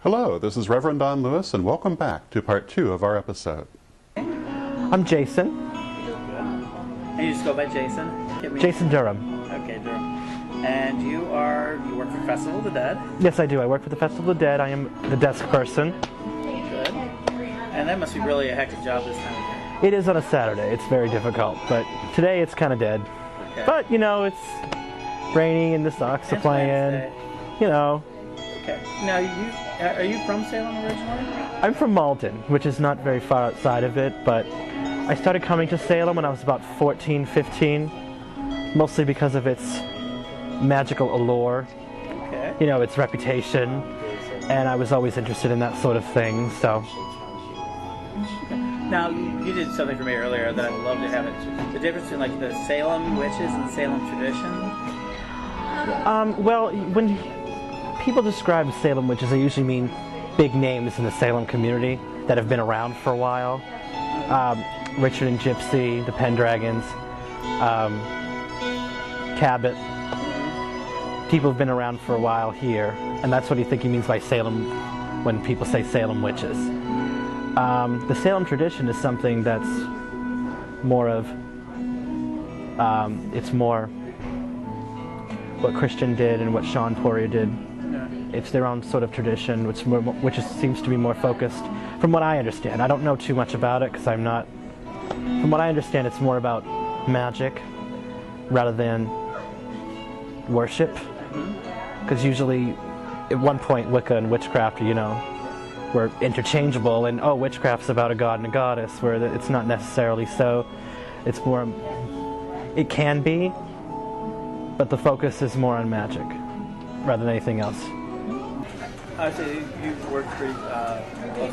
Hello, this is Reverend Don Lewis, and welcome back to part 2 of our episode. I'm Jason. And you just go by Jason? Jason Durham. Okay, Durham. And you work for Festival of the Dead? Yes, I do. I work for the Festival of the Dead. I am the desk person. Good. And that must be really a hectic job this time of year. It is on a Saturday. It's very difficult, but today it's kind of dead. Okay. But, you know, it's rainy and the Sox are playing. Wednesday. You know. Okay. Now, are you from Salem originally? I'm from Malden, which is not very far outside of it, but I started coming to Salem when I was about 14, 15, mostly because of its magical allure, Okay. you know, its reputation, and I was always interested in that sort of thing, so. Now, you did something for me earlier that I'd love to have it. The difference between like the Salem witches and Salem tradition? Well, when people describe Salem witches, they usually mean big names in the Salem community that have been around for a while. Richard and Gypsy, the Pendragons, Cabot. People have been around for a while here, and that's what you think he means by Salem when people say Salem witches. The Salem tradition is something that's more of, it's more what Christian did and what Sean Poirier did. Yeah. It's their own sort of tradition, which seems to be more focused, from what I understand. I don't know too much about it because I'm not. From what I understand, it's more about magic rather than worship. Because usually, at one point, Wicca and witchcraft, you know, were interchangeable, and oh, witchcraft's about a god and a goddess, where it's not necessarily so. It's more. It can be, but the focus is more on magic rather than anything else. So you've worked pretty close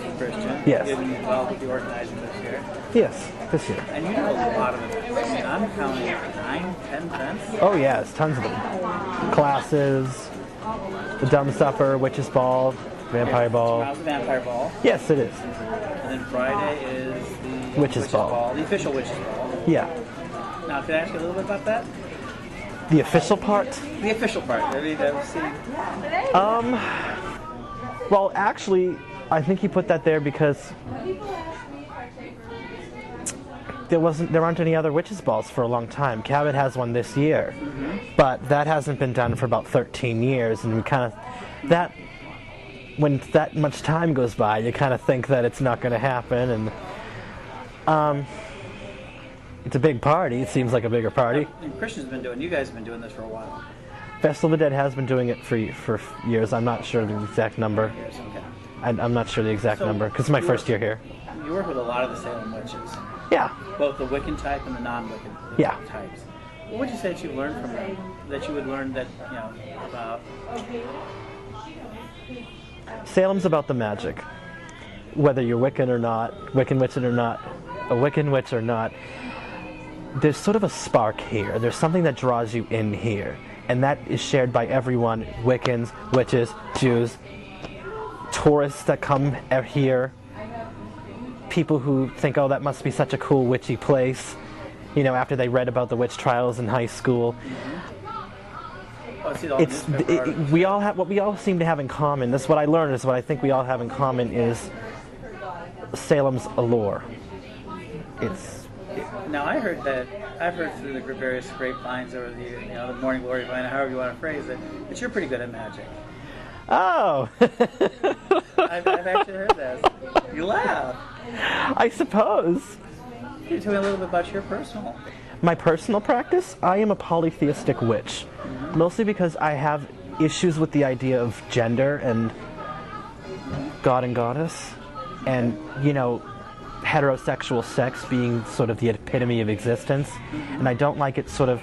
with Christian. Yes. You did involved with the organizing this year. Yes, this year. And you do a lot of events. I mean, I'm counting 9, 10 events. Oh yes, tons of them. Classes, the Dumb Supper, Witch's Ball, Vampire Ball. Tomorrow's the Vampire Ball. Yes, it is. And then Friday is the Witch's Ball. The official Witch's Ball. Yeah. Now, can I ask you a little bit about that? The official part? The official part. I mean, Well, actually, I think he put that there because there aren't any other Witch's Balls for a long time. Cabot has one this year, but that hasn't been done for about 13 years, and we kind of, when that much time goes by, you kind of think that it's not going to happen, and it's a big party. It seems like a bigger party. And Christian's been doing, you guys have been doing this for a while. Festival of the Dead has been doing it for years. I'm not sure the exact number. Years, okay. I'm not sure the exact number, because it's my first year here. You work with a lot of the Salem witches. Yeah. Both the Wiccan type and the non-Wiccan types. What would you say that you learned from them? That you would learn that, you know, about... Salem's about the magic. Whether you're Wiccan or not, Wiccan witch or not, a Wiccan witch or not, there's sort of a spark here. There's something that draws you in here. And that is shared by everyone, Wiccans, witches, Jews, tourists that come here, people who think, oh, that must be such a cool witchy place, you know, after they read about the witch trials in high school. We all have, what we all seem to have in common, this is what I learned, is what I think we all have in common, is Salem's allure. Now I've heard through the various grapevines or the morning glory vine, however you want to phrase it, that you're pretty good at magic. Oh! I've actually heard that. You laugh. I suppose. Can you tell me a little bit about your personal? My personal practice? I am a polytheistic witch. Mostly because I have issues with the idea of gender and god and goddess. And, you know, heterosexual sex being sort of the epitome of existence, and I don't like it sort of.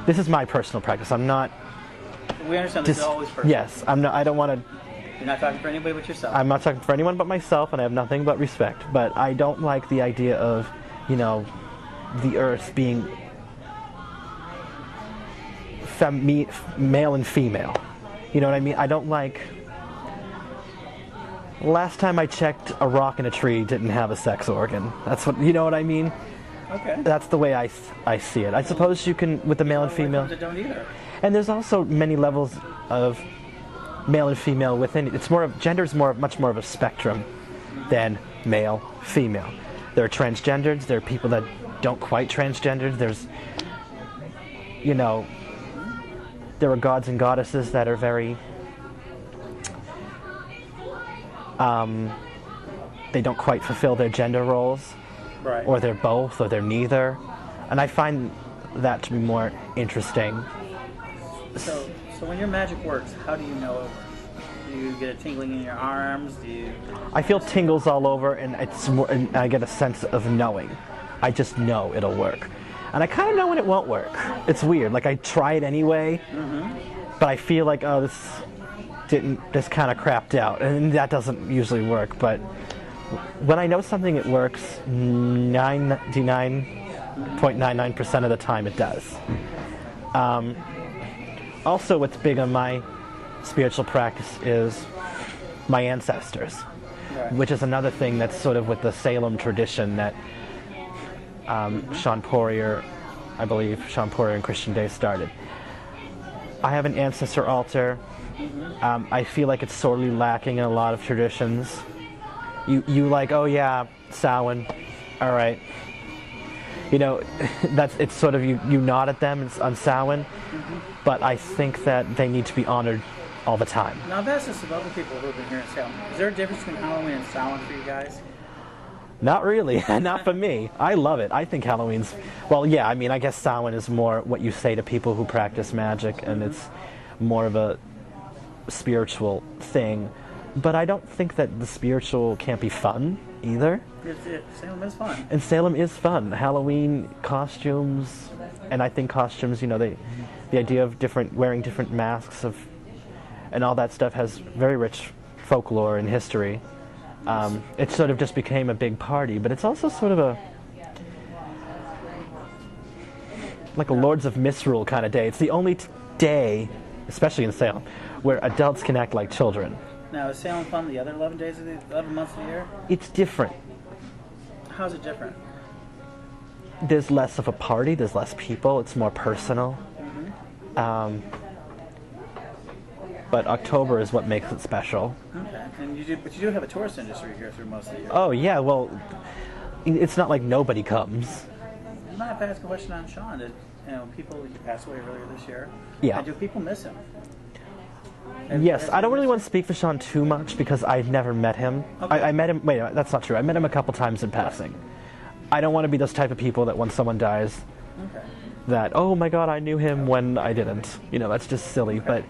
This is my personal practice. I'm not. We understand this is always personal. Yes, I'm not. I don't want to. You're not talking for anybody but yourself. I'm not talking for anyone but myself, and I have nothing but respect. But I don't like the idea of, you know, the earth being male and female. You know what I mean? I don't like. Last time I checked, a rock in a tree didn't have a sex organ. That's what, you know what I mean? Okay. That's the way I see it. I suppose you can, with the male and female. Don't either. And there's also many levels of male and female within it. It's more of, gender is much more of a spectrum than male, female. There are transgenders, there are people that don't quite transgendered, there's, you know, there are gods and goddesses that are very, they don't quite fulfill their gender roles, Right. or they're both, or they're neither, and I find that to be more interesting. So when your magic works, how do you know it works? Do you get a tingling in your arms? Do you? I feel tingles all over, and it's more, and I get a sense of knowing. I just know it'll work, and I kind of know when it won't work. It's weird. Like I try it anyway, but I feel like, oh, this kind of crapped out, and that doesn't usually work. But when I know something, it works. 99.99% of the time, it does. Also, what's big on my spiritual practice is my ancestors, Right. which is another thing that's sort of with the Salem tradition that Sean Poirier, I believe, Sean Poirier and Christian Day started. I have an ancestor altar. I feel like it's sorely lacking in a lot of traditions. You like, oh yeah, Samhain, all right. You know, it's sort of, you nod at them on Samhain, but I think that they need to be honored all the time. Now, I've asked this of other people who have been here in Salem. Is there a difference between Halloween and Samhain for you guys? Not really, not for me. I love it. I think Halloween's, well, yeah, I mean, I guess Samhain is more what you say to people who practice magic, and it's more of a spiritual thing. But I don't think that the spiritual can't be fun either. Salem is fun. And Salem is fun. Halloween costumes, and I think costumes, you know, the idea of wearing different masks and all that stuff has very rich folklore and history. It sort of just became a big party, but it's also sort of like a Lords of Misrule kind of day. It's the only day, especially in Salem, where adults can act like children. Now, is Salem fun the other 11 days of the 11 months of the year? It's different. How's it different? There's less of a party, there's less people, it's more personal. But October is what makes it special. Okay. And you do have a tourist industry here through most of the year. Oh yeah, well, it's not like nobody comes. I might have to ask a question on Sean. Did, people, he passed away earlier this year. Yeah. And do people miss him? Yes, I don't really want to speak for Sean too much because I've never met him. Okay. I met him, wait, that's not true. I met him a couple times in passing. I don't want to be those type of people that when someone dies, that, oh my God, I knew him when I didn't. You know, that's just silly, but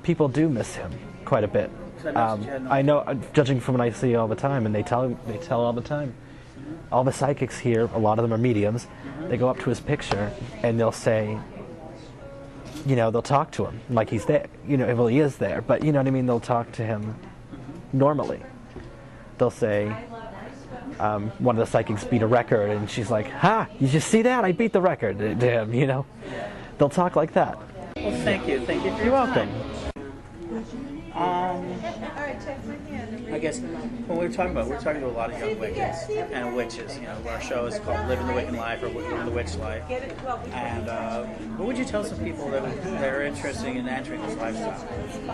people do miss him quite a bit. I know, judging from what I see all the time, and they tell all the time. All the psychics here, a lot of them are mediums, they go up to his picture and they'll say, you know, they'll talk to him like he's there. You know, well, he is there, but you know what I mean? They'll talk to him normally. They'll say, one of the psychics beat a record, and she's like, ha, you just see that? I beat the record to him, you know? They'll talk like that. Well, thank you. Thank you for your You're welcome. I guess when we're talking to a lot of young Wiccans and witches. You know, our show is called Living the Wiccan Life or Living the Witch Life. And what would you tell some people that are interested in entering this lifestyle?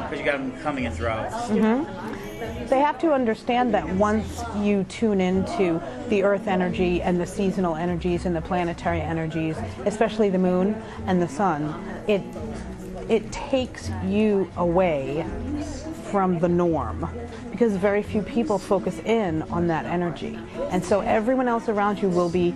Because you got them coming in droves. They have to understand that once you tune into the earth energy and the seasonal energies and the planetary energies, especially the moon and the sun, it takes you away from the norm, because very few people focus in on that energy, and so everyone else around you will be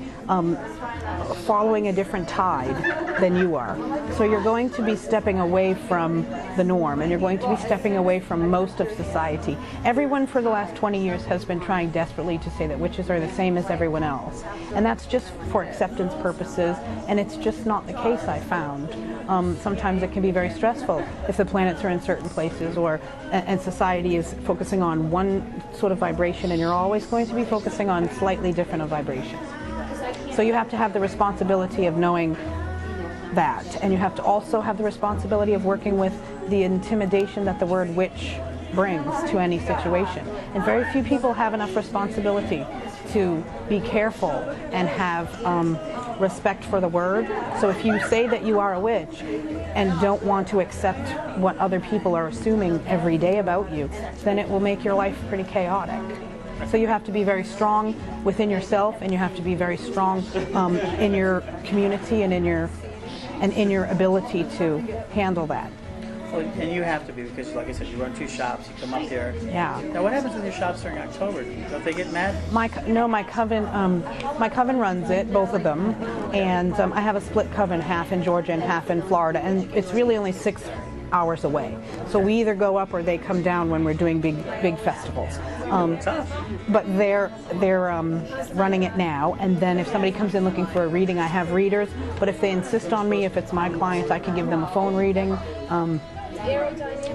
following a different tide than you are. So you're going to be stepping away from the norm, and you're going to be stepping away from most of society. Everyone for the last 20 years has been trying desperately to say that witches are the same as everyone else, and that's just for acceptance purposes, and it's just not the case, I found. Sometimes it can be very stressful if the planets are in certain places, and society is focusing on one sort of vibration, and you're always going to be focusing on slightly different vibrations. So you have to have the responsibility of knowing that, and you have to also have the responsibility of working with the intimidation that the word witch brings to any situation. And very few people have enough responsibility to be careful and have respect for the word. So if you say that you are a witch and don't want to accept what other people are assuming every day about you, then it will make your life pretty chaotic. So you have to be very strong within yourself, and you have to be very strong in your community and in your ability to handle that. Well, and you have to be, because like I said, you run 2 shops, you come up here. Yeah. Now what happens with your shops during October? Don't they get mad? My coven runs it, both of them, and I have a split coven, half in Georgia and half in Florida, and it's really only 6 hours away. So we either go up or they come down when we're doing big festivals. But they're running it now, and then if somebody comes in looking for a reading, I have readers, but if they insist on me, if it's my clients, I can give them a phone reading,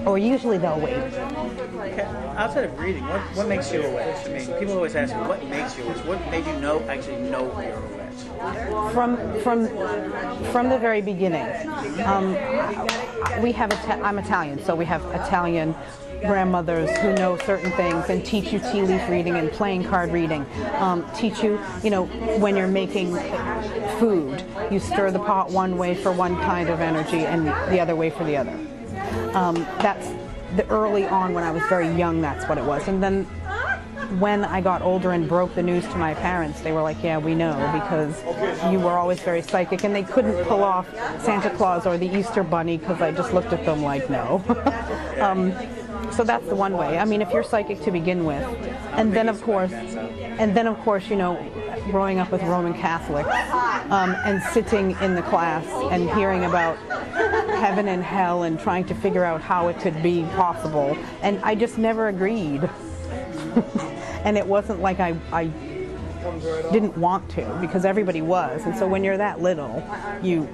or usually they'll wait. Okay. Outside of reading, what makes you a witch? I mean, people always ask you, what makes you a witch? What made you actually know you're a witch? From the very beginning. We have I'm Italian, so we have Italian grandmothers who know certain things and teach you tea leaf reading and playing card reading. Teach you, when you're making food, you stir the pot one way for one kind of energy and the other way for the other. That's the early on when I was very young, that's what it was. And then when I got older and broke the news to my parents, they were like, yeah, we know, because you were always very psychic, and they couldn't pull off Santa Claus or the Easter Bunny because I just looked at them like, no. So that's the one way. I mean, if you're psychic to begin with, and then of course, growing up with Roman Catholics, and sitting in the class and hearing about heaven and hell and trying to figure out how it could be possible, and I just never agreed. And it wasn't like I didn't want to, because everybody was, and so when you're that little, you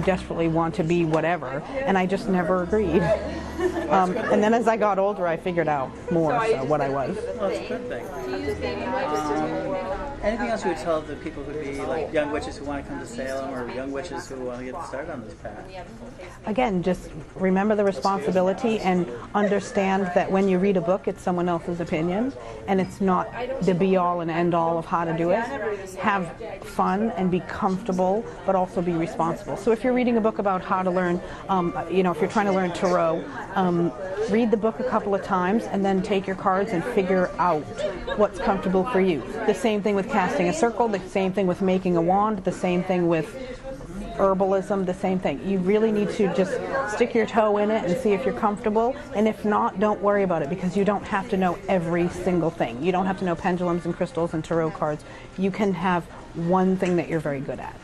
desperately want to be whatever, and I just never agreed. And then as I got older, I figured out more so what I was. Well, that's a good thing. Anything else you would tell the people who would be like young witches who want to come to Salem, or young witches who want to get started on this path? Again, just remember the responsibility and understand that when you read a book, it's someone else's opinion, and it's not the be-all and end-all of how to do it. Have fun and be comfortable, but also be responsible. So if you're reading a book about how to learn, if you're trying to learn tarot, read the book a couple of times and then take your cards and figure out what's comfortable for you. The same thing with casting a circle, the same thing with making a wand, the same thing with herbalism, the same thing. You really need to just stick your toe in it and see if you're comfortable, and if not, don't worry about it, because you don't have to know every single thing. You don't have to know pendulums and crystals and tarot cards. You can have one thing that you're very good at.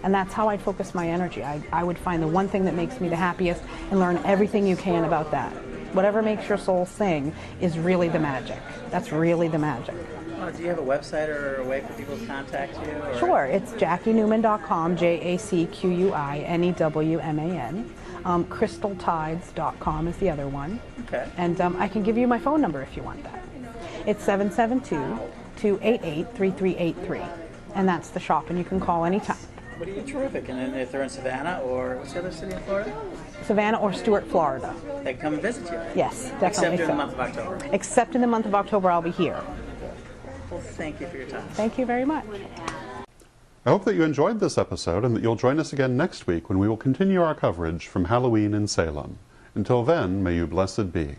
And that's how I focus my energy. I would find the one thing that makes me the happiest and learn everything you can about that. Whatever makes your soul sing is really the magic. That's really the magic. Do you have a website or a way for people to contact you? Or? Sure. It's JacquiNewman.com, JacquiNewman. CrystalTides.com is the other one. Okay. And I can give you my phone number if you want that. It's 772-288-3383. And that's the shop, and you can call anytime. Terrific. And then if they're in Savannah, or what's the other city in Florida? Savannah or Stuart, Florida. They can come and visit you. Yes, definitely. Except during the month of October. Except in the month of October, I'll be here. Well, thank you for your time. Thank you very much. I hope that you enjoyed this episode and that you'll join us again next week when we will continue our coverage from Halloween in Salem. Until then, may you blessed be.